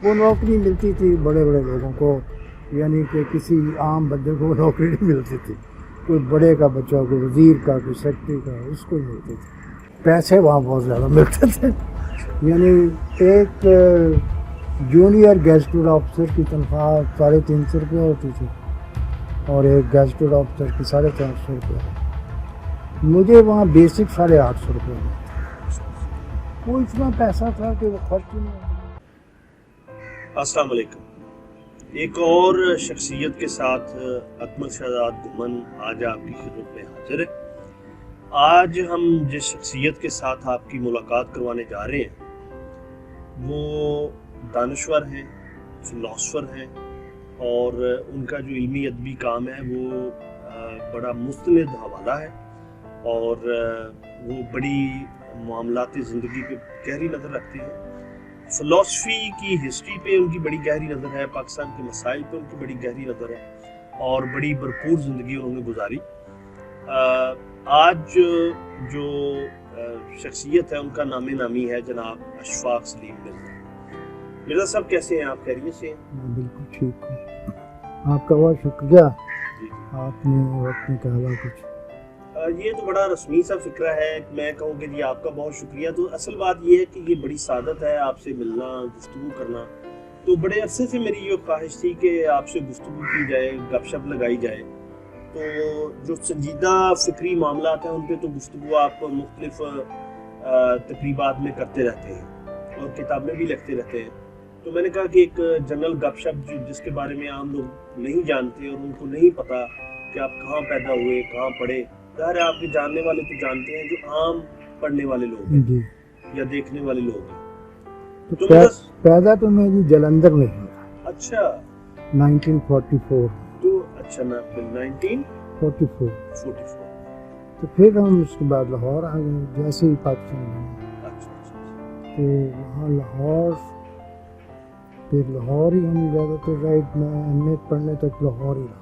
وہ نوکری ملتی تھی بڑے بڑے لوگوں کو، یعنی کہ کسی عام بندے کو نوکری نہیں ملتی تھی، کوئی بڑے کا بچہ، کوئی وزیر کا، کوئی سیکرٹری کا، اس کو ملتی تھی۔ پیسے وہاں بہت زیادہ ملتے تھے، یعنی ایک جونیئر گیزٹڈ آفیسر کی تنخواہ 350 روپیہ ہوتی تھی اور ایک گیزٹڈ آفیسر کی 450 روپیہ۔ مجھے وہاں بیسک 850 روپیہ ملتا، وہ اتنا پیسہ تھا کہ وہ خرچ ہی نہیں۔ السلام علیکم۔ ایک اور شخصیت کے ساتھ اکمل شہزاد گھمن آج آپ کی خدمت میں حاضر ہے۔ آج ہم جس شخصیت کے ساتھ آپ کی ملاقات کروانے جا رہے ہیں وہ دانشور ہیں، فلاسفر ہیں، اور ان کا جو علمی ادبی کام ہے وہ بڑا مستند حوالہ ہے، اور وہ بڑی معاملات زندگی پہ گہری نظر رکھتے ہیں۔ فلاسفی کی ہسٹری پہ ان کی بڑی گہری نظر ہے، پاکستان کے مسائل پہ ان کی بڑی گہری نظر ہے، اور بڑی بھرپور زندگی انہوں نے گزاری۔ آج جو شخصیت ہے ان کا نام نامی ہے جناب اشفاق سلیم مرزا۔ مرزا صاحب کیسے ہیں آپ؟ خیریت سے ہیں؟ میں بالکل ٹھیک ہوں، آپ کا بہت شکریہ، آپ نے وقت نکالا کچھ۔ یہ تو بڑا رسمی سا فکرہ ہے، میں کہوں کہ جی آپ کا بہت شکریہ۔ تو اصل بات یہ ہے کہ یہ بڑی سعادت ہے آپ سے ملنا، گفتگو کرنا۔ تو بڑے عرصے سے میری یہ خواہش تھی کہ آپ سے گفتگو کی جائے، گپ شپ لگائی جائے۔ تو جو سنجیدہ فکری معاملات ہیں ان پہ تو گفتگو آپ مختلف تقریبات میں کرتے رہتے ہیں اور کتابیں بھی لکھتے رہتے ہیں۔ تو میں نے کہا کہ ایک جنرل گپ شپ جس کے بارے میں عام لوگ نہیں جانتے اور ان کو نہیں پتا کہ آپ کہاں پیدا ہوئے، کہاں پڑھے، ظاہر ہے آپ کے جاننے والے تو جانتے ہیں، جو عام پڑھنے والے لوگ ہیں جی، یا دیکھنے والے لوگ ہیں۔ تو پیدا تو میں جی جلندھر میں ہوا۔ اچھا 1944۔ تو اچھا نا 1944۔ تو پھر ہم اس کے بعد لاہور آ گئے جیسے ہی پاکستان بنا۔ اچھا تو وہاں لاہور، پھر لاہور ہی ہم زیادہ تر رہے، میں ایم اے پڑھنے تک لاہور ہی رہا،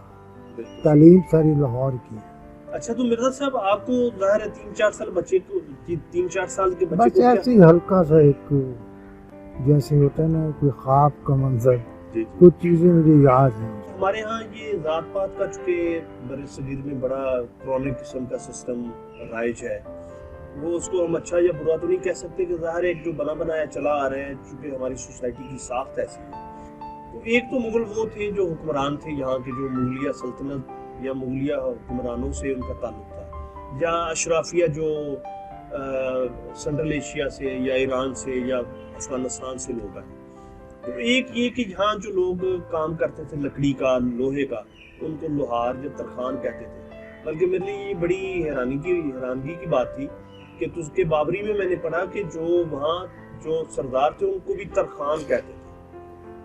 تعلیم ساری لاہور کی۔ اچھا تو مرزا صاحب آپ کو ظاہر ہے 3-4 سال بچے کو، 3-4 سال کے بچے بس کو ایسے ہی ہلکا سا ایک جیسے ہوتا ہے نا کوئی خواب کا منظر، کچھ چیزیں مجھے یاد ہیں۔ ہمارے ہاں یہ ذات پات کا چونکہ بر صغیر میں بڑا کرونک قسم کا سسٹم رائج ہے، وہ اس کو ہم اچھا یا برا تو نہیں کہہ سکتے کہ ظاہر ایک جو بنا بنایا چلا آ رہا ہے، چونکہ ہماری سوسائٹی کی ساخت ایسی ہے۔ تو ایک تو مغل وہ تھے جو حکمران تھے یہاں کے، جو مغلیہ سلطنت یا مغلیہ حکمرانوں سے ان کا تعلق تھا، یا اشرافیہ جو سنٹرل ایشیا سے یا ایران سے یا افغانستان سے لوگ آئے۔ تو ایک یہ کہ یہاں جو لوگ کام کرتے تھے لکڑی کا، لوہے کا، ان کو لوہار یا ترخان کہتے تھے۔ بلکہ میرے لیے یہ بڑی حیرانگی کی بات تھی کہ تجھ کے بابری میں میں نے پڑھا کہ جو وہاں جو سردار تھے ان کو بھی ترخان کہتے تھے۔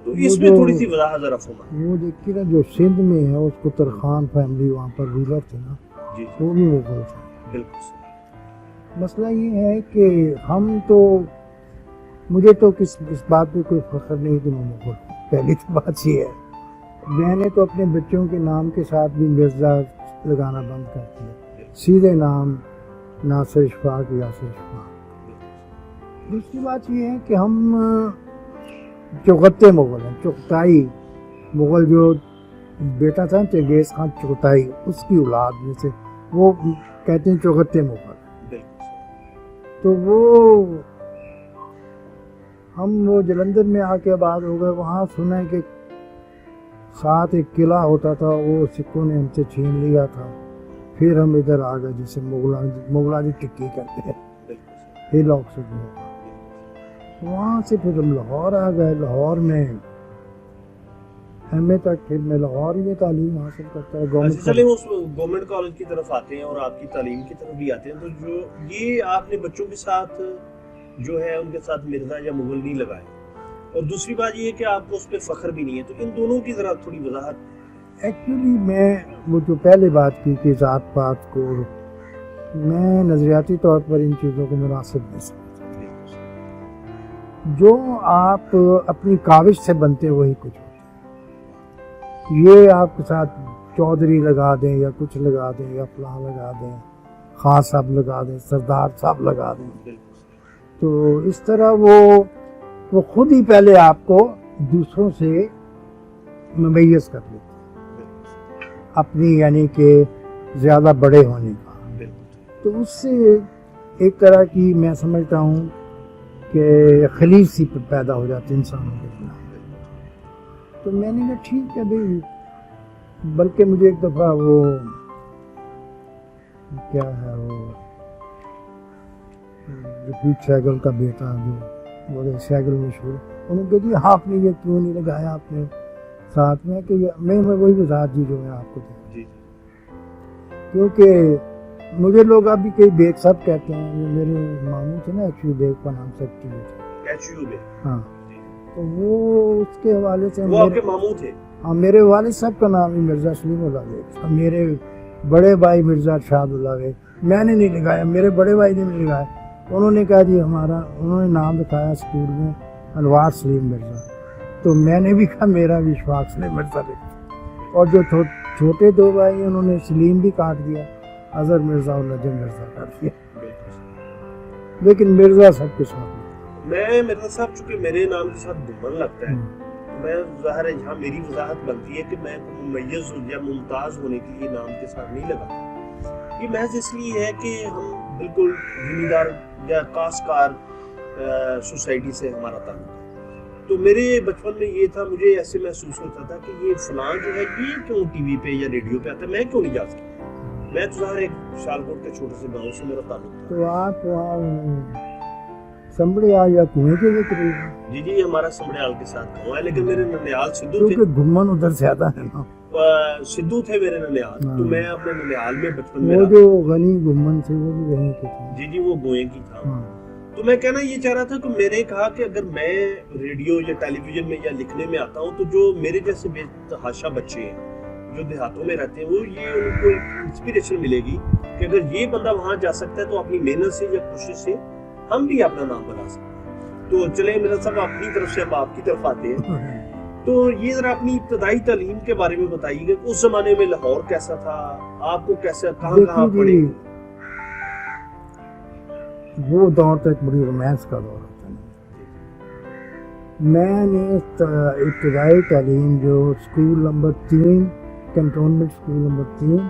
تو اس میں تھوڑی سی وضاحت ذرا فرمائیں۔ وہ دیکھیے نا جو سندھ میں ہے اس کو ترخان فیملی وہاں پر رولر تھے نا، جی وہ بھی مغل تھے۔ بالکل صحیح۔ مسئلہ یہ ہے کہ ہم تو، مجھے تو اس بات پہ کوئی فخر نہیں کہ میں مغل ہوں، پہلی تو بات یہ ہے۔ میں نے تو اپنے بچوں کے نام کے ساتھ بھی مرزا لگانا بند کر دیا، سیدھے نام ناصر اشفاق، یاسر اشفاق۔ دوسری بات یہ ہے کہ ہم چغتائی مغل ہیں، چغتائی مغل، جو بیٹا تھا چنگیز خان چغتائی، اس کی اولاد میں سے، وہ کہتے ہیں چغتائی مغل۔ تو وہ ہم وہ جلندھر میں آ کے آباد ہو گئے، وہاں سنا ہے کہ ساتھ ایک قلعہ ہوتا تھا، وہ سکھوں نے ہم سے چھین لیا تھا، پھر ہم ادھر آ گئے جسے مغلانی ٹکی کرتے ہیں، ہل آکسفورڈ میں۔ وہاں سے پھر ہم لاہور آ گئے، لاہور میں ایم اے تک پھر میں لاہور ہی میں تعلیم حاصل کرتا ہے گورنمنٹ کالج کی طرف آتے ہیں اور آپ کی تعلیم کی طرف بھی آتے ہیں۔ تو جو یہ آپ نے بچوں کے ساتھ جو ہے ان کے ساتھ مرزا یا مغل نہیں لگائے، اور دوسری بات یہ ہے کہ آپ کو اس پہ فخر بھی نہیں ہے، تو ان دونوں کی ذرا تھوڑی وضاحت۔ ایکچولی میں وہ جو پہلے بات کی کہ ذات پات کو، میں نظریاتی طور پر ان چیزوں کو مناسب نہیں سمجھتا۔ جو آپ اپنی کاوش سے بنتے وہی کچھ ہوتے ہیں۔ یہ آپ کے ساتھ چودھری لگا دیں یا کچھ لگا دیں یا فلاں لگا دیں، خان صاحب لگا دیں، سردار صاحب لگا دیں، تو اس طرح وہ خود ہی پہلے آپ کو دوسروں سے ممیز کر لیتے اپنی یعنی کہ زیادہ بڑے ہونے کا. تو اس سے ایک طرح کی میں سمجھتا ہوں کہ خلیج سی پیدا ہو جاتی انسانوں کے خلاف. تو میں نے کہا ٹھیک ہے بھائی. بلکہ مجھے ایک دفعہ وہ کیا ہے وہ پیٹ سیگل کا بیٹا جو بڑے سیگل مشہور, انہوں نے کہا جی آپ نے یہ کیوں نہیں لگایا آپ نے ساتھ میں, کہ میں وہی وضاحت دی جو میں آپ کو دوں. کیونکہ مجھے لوگ ابھی کئی بیگ صاحب کہتے ہیں. میرے ماموں تھے نا ایچ یو بیگ کا نام سیکٹری. ہاں تو وہ اس کے حوالے سے وہ آپ کے ماموں تھے. ہاں میرے والد صاحب کا نام ہی مرزا سلیم اللہ بیگ, میرے بڑے بھائی مرزا ارشاد اللہ بیگ. میں نے نہیں لگایا, میرے بڑے بھائی نے نہیں لگایا. انہوں نے کہا جی ہمارا, انہوں نے نام لکھایا اسکول میں انوار سلیم مرزا. تو میں نے بھی کہا میرا بھی اشفاق سلیم مرزا لکھا. اور جو چھوٹے دو بھائی انہوں نے سلیم بھی کاٹ دیا, اظہر مرزا اور نجم مرزا کر دیا. لیکن مرزا سب کے ساتھ. میں مرزا صاحب چونکہ میرے نام کے ساتھ دمن لگتا ہے, میں ظاہر ہے جہاں میری وضاحت بنتی ہے کہ میں ممیز یا ممتاز ہونے کے لیے نام کے ساتھ نہیں لگاتا. یہ محض اس لیے ہے کہ ہم بالکل زمیندار یا کاشتکار سوسائٹی سے ہمارا تعلق ہے. تو میرے بچپن میں یہ تھا, مجھے ایسے محسوس ہوتا تھا کہ یہ فلاں جو ہے یہ کیوں ٹی وی پہ یا ریڈیو پہ آتا ہے, میں کیوں نہیں جا سکتا. میں تو ظاہر ایک شالکوٹ کے چھوٹے سے گاؤں سے میرا تعلق تھا. تو آپ وہاں سمبڑیال یا کنویں کے قریب؟ جی ہمارا سمبڑیال کے ساتھ گاؤں ہے, لیکن میرے ننیال سدھو تھے. کیونکہ گھمن ادھر زیادہ ہے نا. سدھو تھے میرے ننیال, تو میں اپنے ننیال میں بچپن میں وہ جو غنی گھمن تھے وہ بھی وہیں کے تھے. جی وہ گوئیں کی تھا. تو میں کہنا یہ چاہ رہا تھا کہ میں نے کہا کہ اگر میں ریڈیو یا ٹیلی ویژن میں یا لکھنے میں آتا ہوں تو جو میرے جیسے بے تحاشا بچے ہیں جو دیہاتوں میں رہتے ہیں, وہ یہ ان کو انسپریشن ملے گی کہ اگر یہ بندہ وہاں جا سکتا ہے تو اپنی محنت سے یا کوشش سے ہم بھی اپنا نام بنا سکتے ہیں. تو چلیں میرا صاحب اپنی طرف سے ہم آپ کی طرف آتے ہیں. تو یہ ذرا اپنی ابتدائی تعلیم کے بارے میں بتائیے کہ اس زمانے میں لاہور کیسا تھا, آپ کو کیسا, کہاں پڑھے؟ وہ دور تو ایک بڑی رومانس کا دور ہوتا ہے. میں نے ابتدائی تعلیم جو school number 3 cantonment school number 3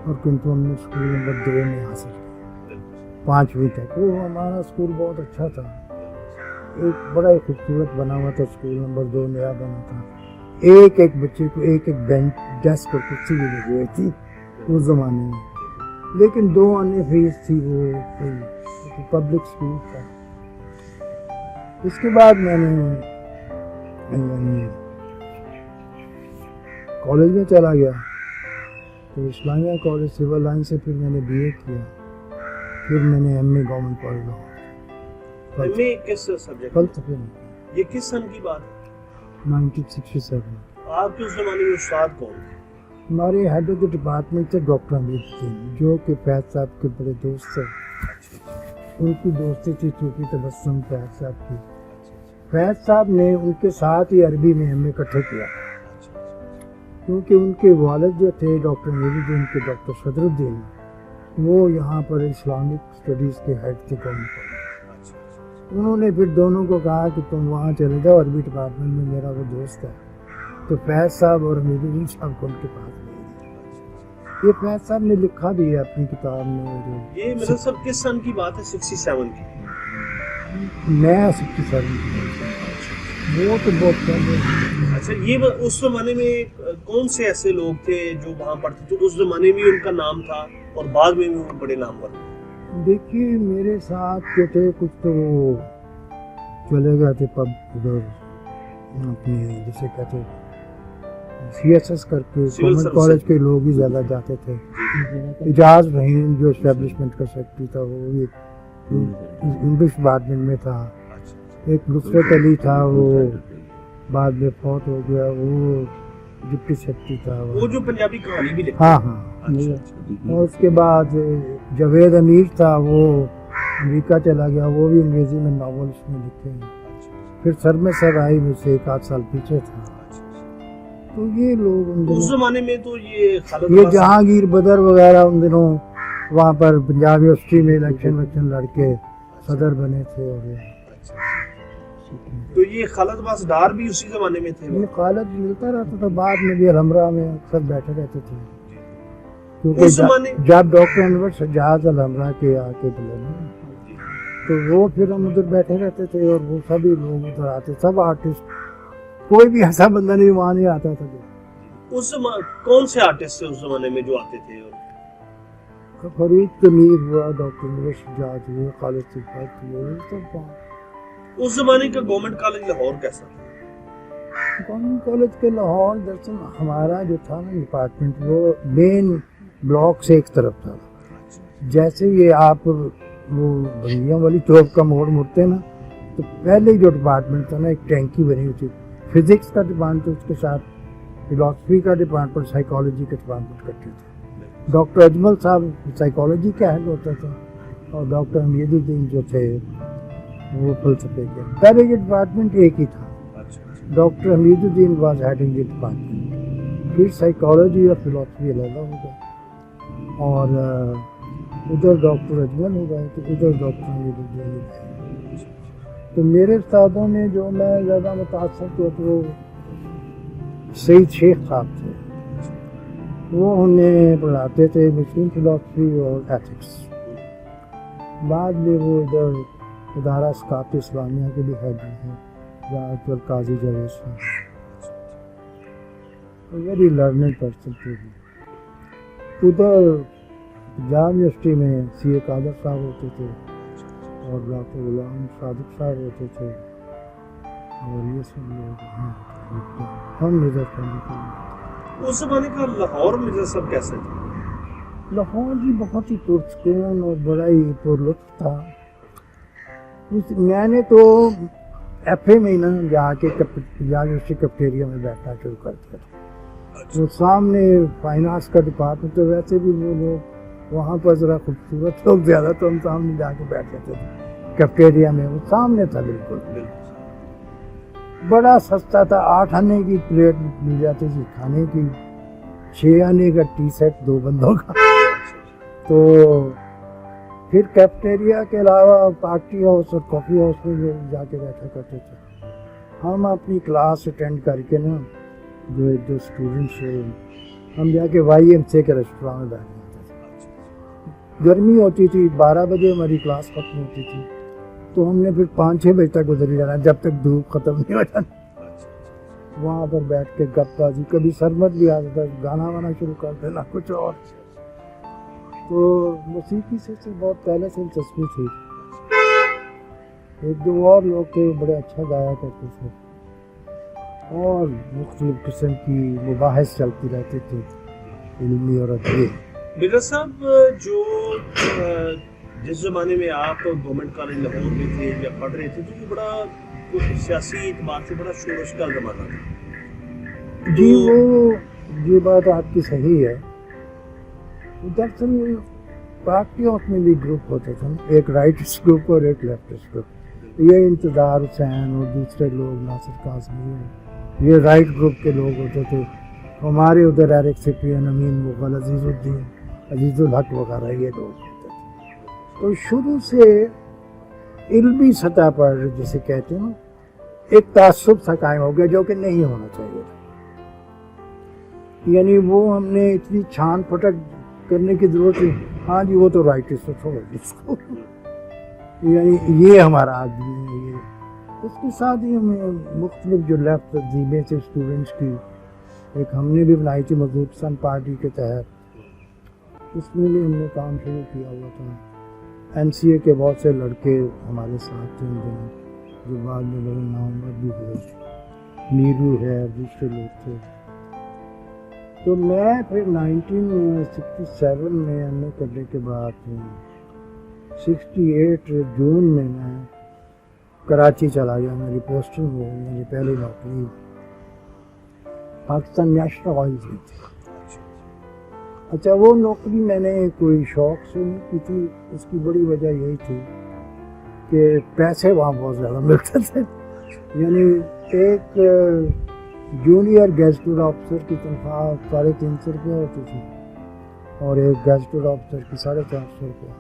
اور کنٹونمنٹ اسکول نمبر 2 میں حاصل کی 5ویں تک. وہ ہمارا اسکول بہت اچھا تھا, ایک بڑا ہی خوبصورت بنا ہوا تھا. اسکول نمبر 2 نیا بنا تھا. ایک بچے کو ایک بینچ ڈیسک اور کرسی بھی لگی ہوئی تھی اس زمانے میں. لیکن 2 آنے فیس تھی, وہ پبلک اسکول تھا. اس کے بعد میں نے کالج میں چلا گیا, تو اسلامیہ کالج سول لائن سے. پھر میں نے بی اے کیا, پھر میں نے ایم اے گورنمنٹ کالج میں. کس سبجیکٹ؟ فلسفے میں. یہ کس سن کی بات ہے؟ 1967. آپ کے اس زمانے میں استاد کون تھے؟ ہمارے ہیڈ آف دا ڈپارٹمنٹ تھے ڈاکٹر حمید الدین, جو کہ فیض صاحب کے بڑے دوست تھے. ان کی دوستی تھی چونکہ تبسم فیض صاحب کی. فیض صاحب نے ان کے ساتھ ہی عربی میں ہمیں اکٹھے کیا, کیونکہ ان کے والد جو تھے ڈاکٹر حمید الدین کے ڈاکٹر صدر الدین, وہ یہاں پر اسلامک اسٹڈیز کے ہیڈ تھے گورنمنٹ. انہوں نے پھر دونوں کو کہا کہ تم وہاں چلے جاؤ, عربی ڈپارٹمنٹ میں میرا وہ دوست ہے. تو فیض صاحب اور حمید الدین صاحب کو ان کے پاس لے گئے. یہ فیض صاحب نے لکھا بھی ہے اپنی کتاب میں. یہ میرا سب کس سن کی بات ہے؟ 67 کی. میں 67 کی. وہ تو بہت پہلے. اچھا, یہ اس زمانے میں کون سے ایسے لوگ تھے جو وہاں پڑھتے تھے اس زمانے میں ان کا نام تھا اور بعد میں بھی وہ بڑے نام پر؟ دیکھیے میرے ساتھ جو تھے کچھ تو وہ چلے گئے تھے پب ادھر اپنے جسے کہتے سی ایس ایس کر کے گورنمنٹ کالج کے لوگ ہی زیادہ جاتے تھے. اعجاز رحیم جو اسٹیبلشمنٹ کا سیکرٹری تھا وہ انگلش ڈپارٹمنٹ میں تھا. ایک نصرت علی تھا, وہ بعد میں فوت ہو گیا, وہ ڈپٹی سیکرٹری تھا. وہ جو پنجابی کہانی بھی لکھتا. ہاں. اور اس کے بعد جاوید امیر تھا, وہ امریکہ چلا گیا, وہ بھی انگریزی میں ناول اس میں لکھے ہیں. پھر سرمے سرائی میں سے 1 سال پیچھے تھا. تو یہ لوگ اس زمانے میں تو یہ جہانگیر بدر وغیرہ ان دنوں وہاں پر پنجاب یونیورسٹی میں الیکشن لڑ کے صدر بنے تھے. اور سیکھنے. تو یہ خالد عباس ڈار بھی اسی زمانے میں تھے؟ یہ خالد ملتا رہتا تھا، بعد میں بھی الحمرا میں اکثر بیٹھے رہتے تھے، اس کیونکہ زمانے جب ڈاکٹر انور سجاد الحمرا کے آ کے بولے نا تو وہ پھر ہم ادھر بیٹھے رہتے تھے، اور وہ سبھی لوگ ادھر آتے، سب آرٹسٹ، کوئی بھی ایسا بندہ نہیں وہاں نہیں آتا تھا. اس کون سے آرٹسٹ تھے اس زمانے میں جو آتے تھے؟ فرید کمیر ہوا، ڈاکٹر انور سجاد ہوئے، خالد صفات ہوئے، سب وہاں. اس زمانے کا گورنمنٹ کالج لاہور کیسا تھا؟ گورنمنٹ کالج کے لاہور دراصل ہمارا جو تھا نا ڈپارٹمنٹ، وہ مین بلاک سے ایک طرف تھا. جیسے یہ آپ وہ بنگیاں والی چوک کا موڑ مڑتے نا، تو پہلے جو ڈپارٹمنٹ تھا نا، ایک ٹینکی بنی ہوئی تھی، فزکس کا ڈپارٹمنٹ، اس کے ساتھ فلاسفی کا ڈپارٹمنٹ، سائیکالوجی کا ڈپارٹمنٹ کرتے تھے. ڈاکٹر اجمل صاحب سائیکالوجی کا ہیڈ ہوتا تھا، اور ڈاکٹر حمید الدین جو تھے وہ فلسفے کے. پہلے یہ ڈپارٹمنٹ ایک ہی تھا. Doctor Hamid Uddin was heading یہ ڈپارٹمنٹ. پھر سائیکالوجی اور فلاسفی علیحدہ ہو گئے، اور ادھر ڈاکٹر اجمل ہو گئے، تو ادھر ڈاکٹر حمید الدین ہو گئے. تو میرے استادوں میں جو میں زیادہ متاثر ہوا تو وہ سعید شیخ صاحب تھے. وہ انہیں پڑھاتے تھے مسلم فلاسفی اور ایتھکس. بعد میں وہ ادھر ادارہ ثقافت اسلامیہ کے بھی ہیڈ ہیں، آج کل قاضی جاوید صاحب، ویری لرنڈ پرسن تھے. ادھر پنجاب یونیورسٹی میں سی اے قادر صاحب ہوتے تھے، اور ڈاکٹر غلام صادق صاحب ہوتے تھے، اور یہ سب لوگ ہم مزاج کرنے. اس زمانے کا لاہور مزاج سب کیسے تھا؟ لاہور بھی بہت ہی پرسکون اور بڑا ہی پرلطف تھا. میں نے تو ایف اے میں نا جا کے پنجاب یونیورسٹی کیفیٹیریا میں بیٹھنا شروع کر دیا تھا. وہ سامنے فائنانس کا ڈپارٹمنٹ، تو ویسے بھی وہ لوگ وہاں پر ذرا خوبصورت لوگ زیادہ، تو ہم سامنے جا کے بیٹھ جاتے تھے کیفیٹیریا میں. وہ سامنے تھا بالکل، بڑا سستا تھا. 8 آنے کی پلیٹ مل جاتی تھی کھانے کی، 6 آنے کا ٹی سیٹ 2 بندوں کا. تو پھر کیفیٹیریا کے علاوہ پارٹی ہاؤس اور کافی ہاؤس میں جا کے بیٹھا کرتے تھے. ہم اپنی کلاس اٹینڈ کر کے نا، جو اسٹوڈنٹس ہیں، ہم جا کے وائی ایم سی کے ریسٹوران میں بیٹھ جاتے تھے. گرمی ہوتی تھی، 12 بجے ہماری کلاس ختم ہوتی تھی، تو ہم نے پھر 5-6 بجے تک ادھر ہی جانا جب تک دھوپ ختم نہیں ہو جاتی. وہاں پر بیٹھ کے گپ بازی، کبھی سرمت بھی آتا تھا، گانا وانا شروع کر دینا کچھ اور. تو موسیقی سے بہت پہلے سے دلچسپی تھی. ایک دو اور لوگ تھے بڑے اچھا گایا کرتے تھے، اور مختلف قسم کی مباحث چلتی رہتی تھی علمی اور ادبی. مرزا صاحب، جو جس زمانے میں آپ گورنمنٹ کالج لاہور میں تھے یا پڑھ رہے تھے، تو یہ بڑا سیاسی اعتبار سے بڑا شورش کا زمانہ تھا. جی، وہ یہ بات آپ کی صحیح ہے. دراصل پارٹی ہاؤس میں بھی گروپ ہوتے تھے، ایک رائٹس گروپ اور ایک لیفٹس گروپ. یہ انتظار حسین اور دوسرے لوگ، ناصر کاظمی، یہ رائٹ گروپ کے لوگ ہوتے تھے. ہمارے ادھر ایرک سپرین، امین مغل، عزیز الدین، عزیز الحق وغیرہ یہ لوگ ہوتے تھے. تو شروع سے علمی سطح پر جسے کہتے ہیں ایک تعصب سا قائم ہو گیا، جو کہ نہیں ہونا چاہیے تھا. یعنی وہ ہم نے اتنی چھان پھٹک کرنے کی ضرورت ہے، ہاں جی وہ تو رائٹس تو چھوڑ اس کو، یعنی یہ ہمارا آدمی ہے. یہ اس کے ساتھ ہی ہمیں مختلف جو لیفٹ تنظیمیں سے اسٹوڈنٹس کی ایک ہم نے بھی بنائی تھی مزدور کسان پارٹی کے تحت، اس میں بھی ہم نے کام شروع کیا ہوا تھا. این سی اے کے بہت سے لڑکے ہمارے ساتھ تھے ان دنوں، جو بعد میں بڑے نامور بھی ہوئے تھے، نیرو ہے، دوسرے لوگ تھے. تو میں پھر 1967 میں ایم اے کرنے کے بعد 68 جون میں کراچی چلا گیا. میری پوسٹنگ ہو، میری پہلی نوکری پاکستان نیشنل آئل کی تھی. اچھا، وہ نوکری میں نے کوئی شوق سے نہیں کی تھی. اس کی بڑی وجہ یہی تھی کہ پیسے وہاں بہت زیادہ ملتے تھے. یعنی ایک جونیئر گیزٹڈ آفیسر کی تنخواہ 350 روپیہ ہوتی تھی، اور ایک گیزٹڈ آفیسر کی 450 روپیہ.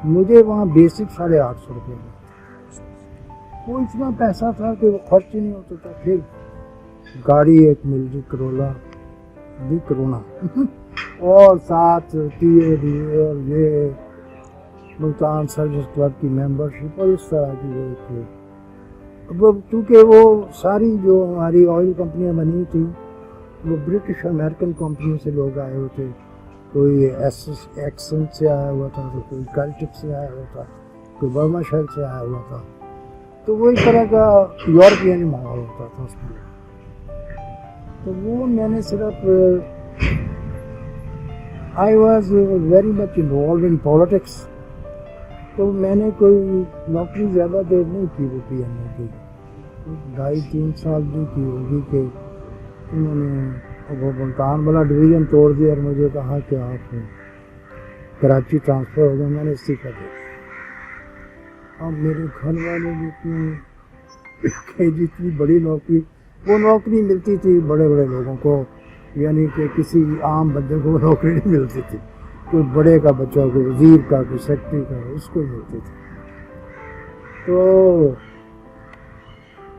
مجھے وہاں بیسک 850 روپیہ. وہ اتنا پیسہ تھا کہ وہ خرچ ہی نہیں ہوتا تھا. پھر گاڑی ایک مل گئی کرونا اور ساتھ ٹی ڈی اور یہ ملتان سروس کلب کی ممبرشپ اور اس طرح کی وہ تھی. اب چونکہ وہ ساری جو ہماری آئل کمپنیاں بنی تھیں وہ برٹش امریکن کمپنیوں سے لوگ آئے ہوئے تھے. کوئی ایکسن سے آیا ہوا تھا, تو کوئی کیلٹک سے آیا ہوا تھا, کوئی برما شہر سے آیا ہوا تھا. تو وہ اس طرح کا یورپین ماحول ہوتا تھا اس میں. تو وہ میں نے صرف I was very much involved in politics. تو میں نے کوئی نوکری زیادہ دیر نہیں کی وہ پی ایم اے کی, 2.5-3 سال نہیں کی ہوگی کہ انہوں نے وہ ملتان والا ڈویژن توڑ دیا اور مجھے کہا کہ آپ کراچی ٹرانسفر ہو گئے. میں نے استعفیٰ دیا. اب میرے گھر والے بھی جتنی بڑی نوکری, وہ نوکری ملتی تھی بڑے بڑے لوگوں کو, یعنی کہ کسی عام بندے کو نوکری نہیں ملتی تھی. کوئی بڑے کا بچہ, کوئی وزیر کا, کوئی سیکرٹری کا, اس کو ملتی تھی. تو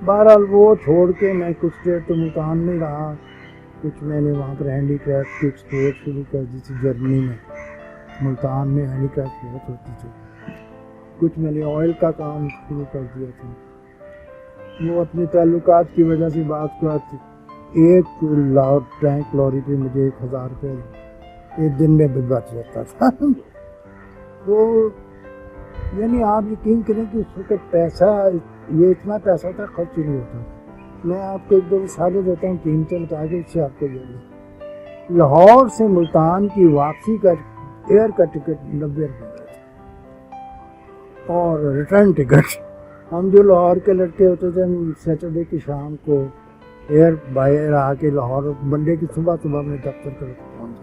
بہرحال وہ چھوڑ کے میں کچھ دیر تو ملتان میں رہا. کچھ میں نے وہاں پر ہینڈی کرافٹ کی ایکسپورٹ شروع کر دی تھی جرمنی میں. ملتان میں ہینڈی کرافٹ بہت ہوتی تھی. کچھ میں نے آئل کا کام شروع کر دیا تھا. وہ اپنے تعلقات کی وجہ سے بات کو آتی. ایک ٹینک لوری پہ مجھے 1000 روپے ایک دن میں بچ جاتا تھا. تو یعنی آپ یقین کریں کہ اس وقت پیسہ, یہ اتنا پیسہ تھا, خرچ نہیں ہوتا. میں آپ کو ایک دو مثالیں دیتا ہوں قیمتیں بتا کے, اس سے آپ کو یہ لاہور سے ملتان کی واپسی کا ایئر کا ٹکٹ 90 روپے اور ریٹرن ٹکٹ. ہم جو لاہور کے لڑکے ہوتے تھے, ہم سیٹرڈے کی شام کو ایئر بائی ایئر آ کے لاہور منڈے کی صبح میں دفتر کر پہنچ.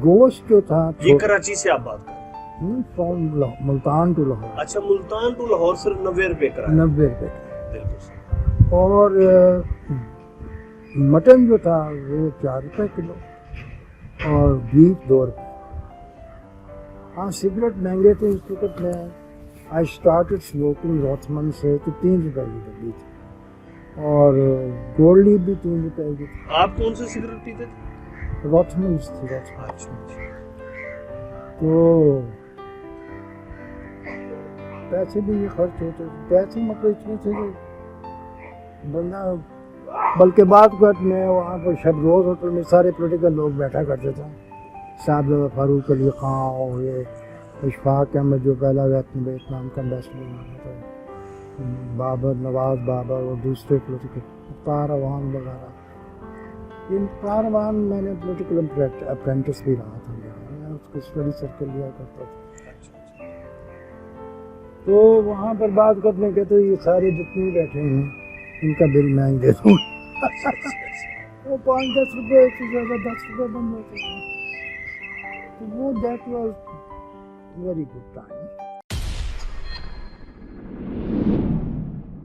گوشت جو تھا یہ کراچی سے آپ بات کر رہے ہیں, فرام ملتان ٹو لاہور. اچھا, ملتان ٹو لاہور صرف 90 روپے کرا. 90 روپے. بالکل. اور مٹن جو تھا وہ 4 روپے کلو اور بیف 2 روپے. ہاں سگریٹ مہنگے تھے اس وقت. میں آئی اسٹارٹڈ اسموکنگ روتھمن سے تو 3 روپے کی ڈبی تھی, اور گولڈ لیف بھی 3 روپے کی تھی. آپ کون سے سگریٹ پیتے تھے؟ روتھمنس تھی. اچھا. تو پیسے بھی یہ خرچ ہوتے تھے. پیسے مطلب اتنے تھے کہ بندہ, بلکہ بعد وقت میں وہاں پر شب روز ہوٹل میں سارے پولیٹیکل لوگ بیٹھا کرتے تھے. صاحب فاروق علی خان اور یہ اشفاق احمد جو پہلا ویتنام کا امبیسڈر بنا تھا, بابر, نواز بابر اور دوسرے پولیٹیکل مختار عوام وغیرہ. ان مختار عوام میں نے پولیٹیکل اپرینٹس بھی رہا تھا. میں اس کو اسٹڈی سرکل لیا کرتا تھا. تو وہاں پر بات کرنے کے تو یہ سارے جتنے بیٹھے ہیں ان کا بل میں ہی دے دوں. وہ 5-10 روپے سے زیادہ 10 روپے بند ہوتے تھے. تو وہ that was very good time.